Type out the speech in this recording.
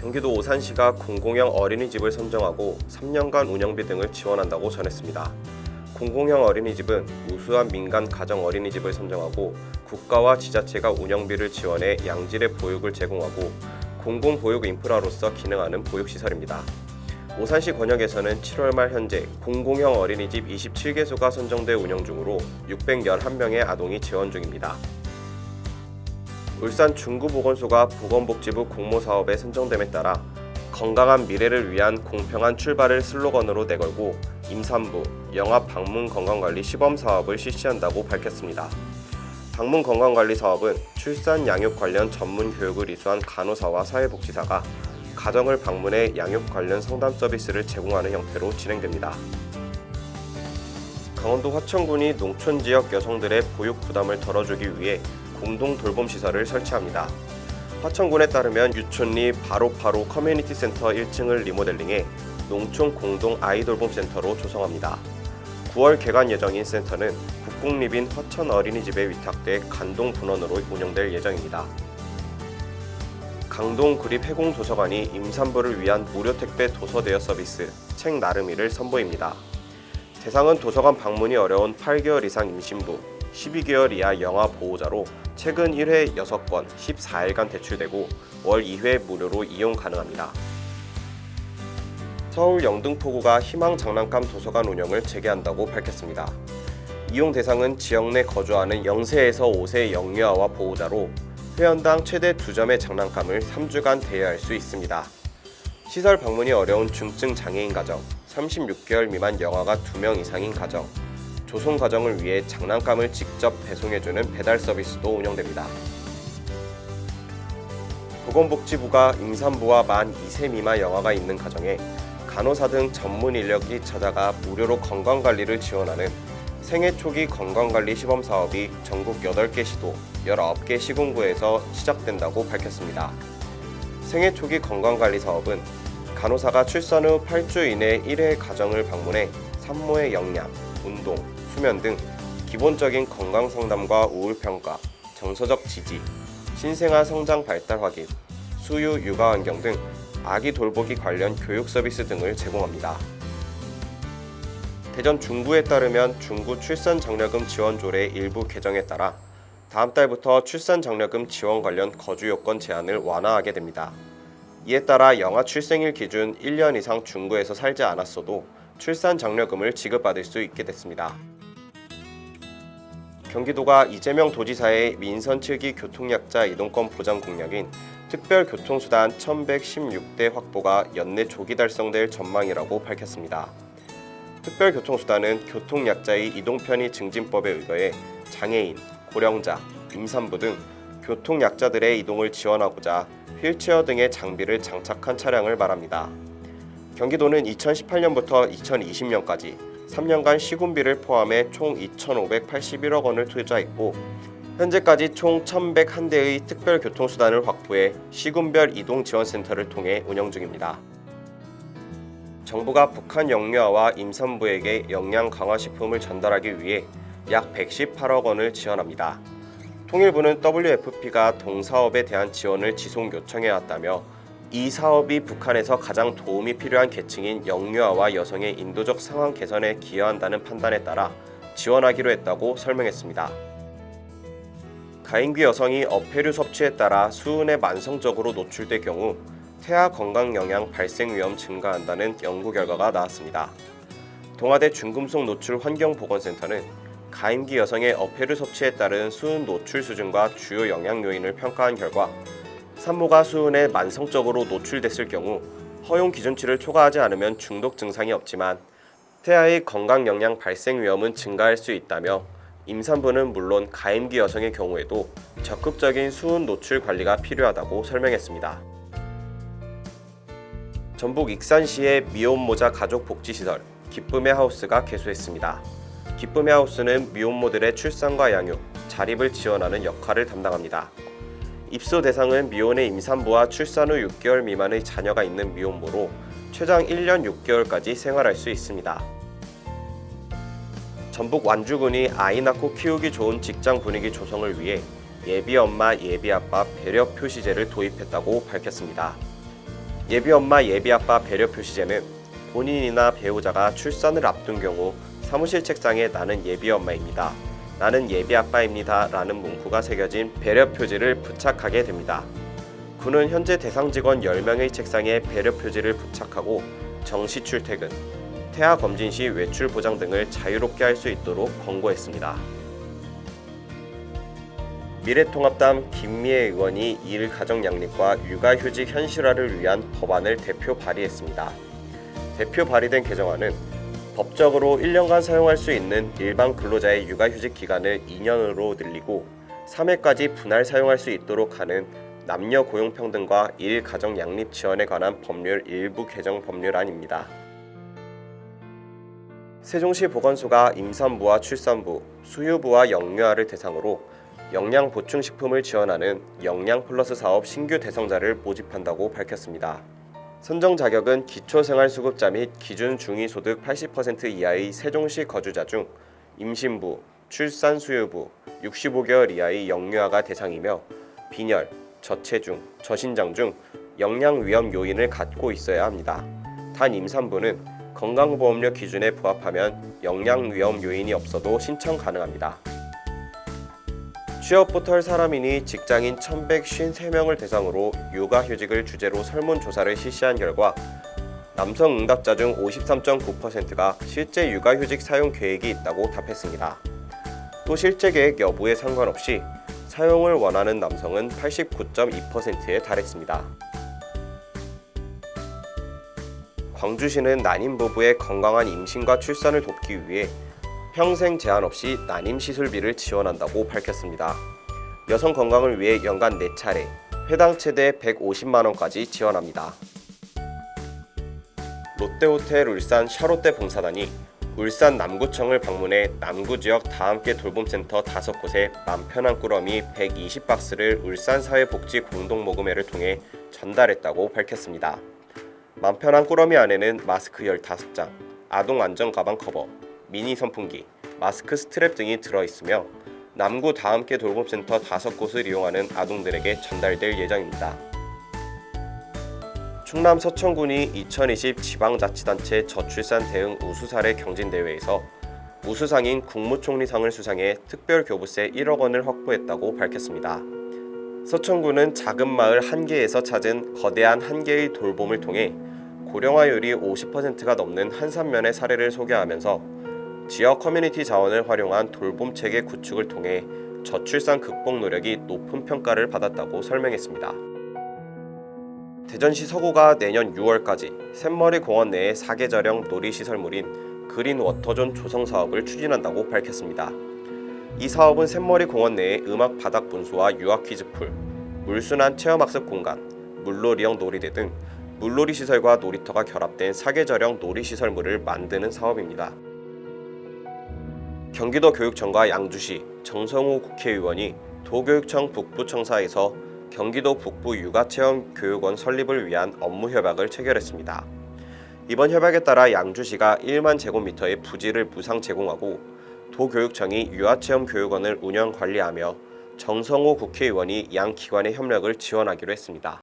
경기도 오산시가 공공형 어린이집을 선정하고 3년간 운영비 등을 지원한다고 전했습니다. 공공형 어린이집은 우수한 민간 가정 어린이집을 선정하고 국가와 지자체가 운영비를 지원해 양질의 보육을 제공하고 공공보육 인프라로서 기능하는 보육시설입니다. 오산시 권역에서는 7월 말 현재 공공형 어린이집 27개소가 선정돼 운영 중으로 611명의 아동이 지원 중입니다. 울산 중구보건소가 보건복지부 공모사업에 선정됨에 따라 건강한 미래를 위한 공평한 출발을 슬로건으로 내걸고 임산부, 영아 방문 건강관리 시범사업을 실시한다고 밝혔습니다. 방문 건강관리 사업은 출산 양육 관련 전문 교육을 이수한 간호사와 사회복지사가 가정을 방문해 양육 관련 상담 서비스를 제공하는 형태로 진행됩니다. 강원도 화천군이 농촌 지역 여성들의 보육 부담을 덜어주기 위해 공동 돌봄 시설을 설치합니다. 화천군에 따르면 유촌리 바로바로 커뮤니티 센터 1층을 리모델링해 농촌 공동 아이돌봄 센터로 조성합니다. 9월 개관 예정인 센터는 국공립인 화천 어린이집에 위탁돼 간동 분원으로 운영될 예정입니다. 강동 구립 해공도서관이 임산부를 위한 무료 택배 도서 대여 서비스 책 나름이를 선보입니다. 대상은 도서관 방문이 어려운 8개월 이상 임신부, 12개월 이하 영아 보호자로 최근 1회 6권 14일간 대출되고 월 2회 무료로 이용 가능합니다. 서울 영등포구가 희망장난감 도서관 운영을 재개한다고 밝혔습니다. 이용 대상은 지역 내 거주하는 0세에서 5세 영유아와 보호자로 회원당 최대 2점의 장난감을 3주간 대여할 수 있습니다. 시설 방문이 어려운 중증 장애인 가정, 36개월 미만 영아가 2명 이상인 가정, 조손 가정을 위해 장난감을 직접 배송해주는 배달 서비스도 운영됩니다. 보건복지부가 임산부와 만 2세 미만 영아가 있는 가정에 간호사 등 전문 인력이 찾아가 무료로 건강관리를 지원하는 생애 초기 건강관리 시범 사업이 전국 8개 시도 19개 시군구에서 시작된다고 밝혔습니다. 생애 초기 건강관리 사업은 간호사가 출산 후 8주 이내 1회 가정을 방문해 산모의 영양, 운동, 수면 등 기본적인 건강 상담과 우울 평가, 정서적 지지, 신생아 성장 발달 확인, 수유 육아 환경 등 아기 돌보기 관련 교육 서비스 등을 제공합니다. 대전 중구에 따르면 중구 출산장려금 지원조례 일부 개정에 따라 다음 달부터 출산장려금 지원 관련 거주 요건 제한을 완화하게 됩니다. 이에 따라 영아 출생일 기준 1년 이상 중구에서 살지 않았어도 출산장려금을 지급받을 수 있게 됐습니다. 경기도가 이재명 도지사의 민선 7기 교통약자 이동권 보장 공약인 특별교통수단 1116대 확보가 연내 조기 달성될 전망이라고 밝혔습니다. 특별교통수단은 교통약자의 이동편의 증진법에 의거해 장애인, 고령자, 임산부 등 교통약자들의 이동을 지원하고자 휠체어 등의 장비를 장착한 차량을 말합니다. 경기도는 2018년부터 2020년까지 3년간 시군비를 포함해 총 2,581억 원을 투자했고 현재까지 총 1,101대의 특별교통수단을 확보해 시군별 이동지원센터를 통해 운영 중입니다. 정부가 북한 영유아와 임산부에게 영양 강화식품을 전달하기 위해 약 118억 원을 지원합니다. 통일부는 WFP가 동사업에 대한 지원을 지속 요청해왔다며 이 사업이 북한에서 가장 도움이 필요한 계층인 영유아와 여성의 인도적 상황 개선에 기여한다는 판단에 따라 지원하기로 했다고 설명했습니다. 가임기 여성이 어패류 섭취에 따라 수은에 만성적으로 노출될 경우 태아 건강 영향 발생 위험 증가한다는 연구 결과가 나왔습니다. 동아대 중금속 노출 환경보건센터는 가임기 여성의 어패류 섭취에 따른 수은 노출 수준과 주요 영향 요인을 평가한 결과 산모가 수은에 만성적으로 노출됐을 경우 허용 기준치를 초과하지 않으면 중독 증상이 없지만 태아의 건강 영향 발생 위험은 증가할 수 있다며 임산부는 물론 가임기 여성의 경우에도 적극적인 수은 노출 관리가 필요하다고 설명했습니다. 전북 익산시의 미혼모자 가족복지시설 기쁨의 하우스가 개소했습니다. 기쁨의 하우스는 미혼모들의 출산과 양육, 자립을 지원하는 역할을 담당합니다. 입소 대상은 미혼의 임산부와 출산 후 6개월 미만의 자녀가 있는 미혼모로 최장 1년 6개월까지 생활할 수 있습니다. 전북 완주군이 아이 낳고 키우기 좋은 직장 분위기 조성을 위해 예비 엄마, 예비 아빠 배려 표시제를 도입했다고 밝혔습니다. 예비 엄마, 예비 아빠 배려 표시제는 본인이나 배우자가 출산을 앞둔 경우 사무실 책상에 나는 예비 엄마입니다, 나는 예비 아빠입니다 라는 문구가 새겨진 배려 표지를 부착하게 됩니다. 군은 현재 대상 직원 10명의 책상에 배려 표지를 부착하고 정시 출퇴근, 태아 검진 시 외출 보장 등을 자유롭게 할 수 있도록 권고했습니다. 미래통합당 김미애 의원이 일가정 양립과 육아휴직 현실화를 위한 법안을 대표 발의했습니다. 대표 발의된 개정안은 법적으로 1년간 사용할 수 있는 일반 근로자의 육아휴직 기간을 2년으로 늘리고 3회까지 분할 사용할 수 있도록 하는 남녀 고용평등과 일가정 양립 지원에 관한 법률 일부 개정 법률안입니다. 세종시 보건소가 임산부와 출산부, 수유부와 영유아를 대상으로 영양 보충식품을 지원하는 영양플러스 사업 신규 대상자를 모집한다고 밝혔습니다. 선정 자격은 기초생활수급자 및 기준 중위소득 80% 이하의 세종시 거주자 중 임신부, 출산 수유부, 65개월 이하의 영유아가 대상이며 빈혈, 저체중, 저신장 중 영양 위험 요인을 갖고 있어야 합니다. 단 임산부는 건강보험료 기준에 부합하면 영양 위험 요인이 없어도 신청 가능합니다. 취업포털 사람인이 직장인 1,153명을 대상으로 육아휴직을 주제로 설문조사를 실시한 결과 남성 응답자 중 53.9%가 실제 육아휴직 사용 계획이 있다고 답했습니다. 또 실제 계획 여부에 상관없이 사용을 원하는 남성은 89.2%에 달했습니다. 광주시는 난임 부부의 건강한 임신과 출산을 돕기 위해 평생 제한 없이 난임 시술비를 지원한다고 밝혔습니다. 여성 건강을 위해 연간 4차례, 회당 최대 150만 원까지 지원합니다. 롯데호텔 울산 샤롯데 봉사단이 울산 남구청을 방문해 남구지역 다함께 돌봄센터 5곳에 맘편한 꾸러미 120박스를 울산사회복지공동모금회를 통해 전달했다고 밝혔습니다. 맘편한 꾸러미 안에는 마스크 15장, 아동 안전가방 커버, 미니 선풍기, 마스크 스트랩 등이 들어있으며 남구 다함께 돌봄센터 5곳을 이용하는 아동들에게 전달될 예정입니다. 충남 서천군이 2020 지방자치단체 저출산 대응 우수사례 경진대회에서 우수상인 국무총리상을 수상해 특별교부세 1억 원을 확보했다고 밝혔습니다. 서천군은 작은 마을 한 개에서 찾은 거대한 한 개의 돌봄을 통해 고령화율이 50%가 넘는 한산면의 사례를 소개하면서 지역 커뮤니티 자원을 활용한 돌봄 체계 구축을 통해 저출산 극복 노력이 높은 평가를 받았다고 설명했습니다. 대전시 서구가 내년 6월까지 샘머리 공원 내의 사계절형 놀이시설물인 그린 워터존 조성 사업을 추진한다고 밝혔습니다. 이 사업은 샘머리 공원 내의 음악 바닥 분수와 유아 퀴즈풀, 물순환 체험학습 공간, 물놀이형 놀이대 등 물놀이 시설과 놀이터가 결합된 사계절형 놀이시설물을 만드는 사업입니다. 경기도 교육청과 양주시 정성우 국회의원이 도교육청 북부청사에서 경기도 북부 육아체험교육원 설립을 위한 업무 협약을 체결했습니다. 이번 협약에 따라 양주시가 1만 제곱미터의 부지를 무상 제공하고 도교육청이 유아체험교육원을 운영 관리하며 정성호 국회의원이 양 기관의 협력을 지원하기로 했습니다.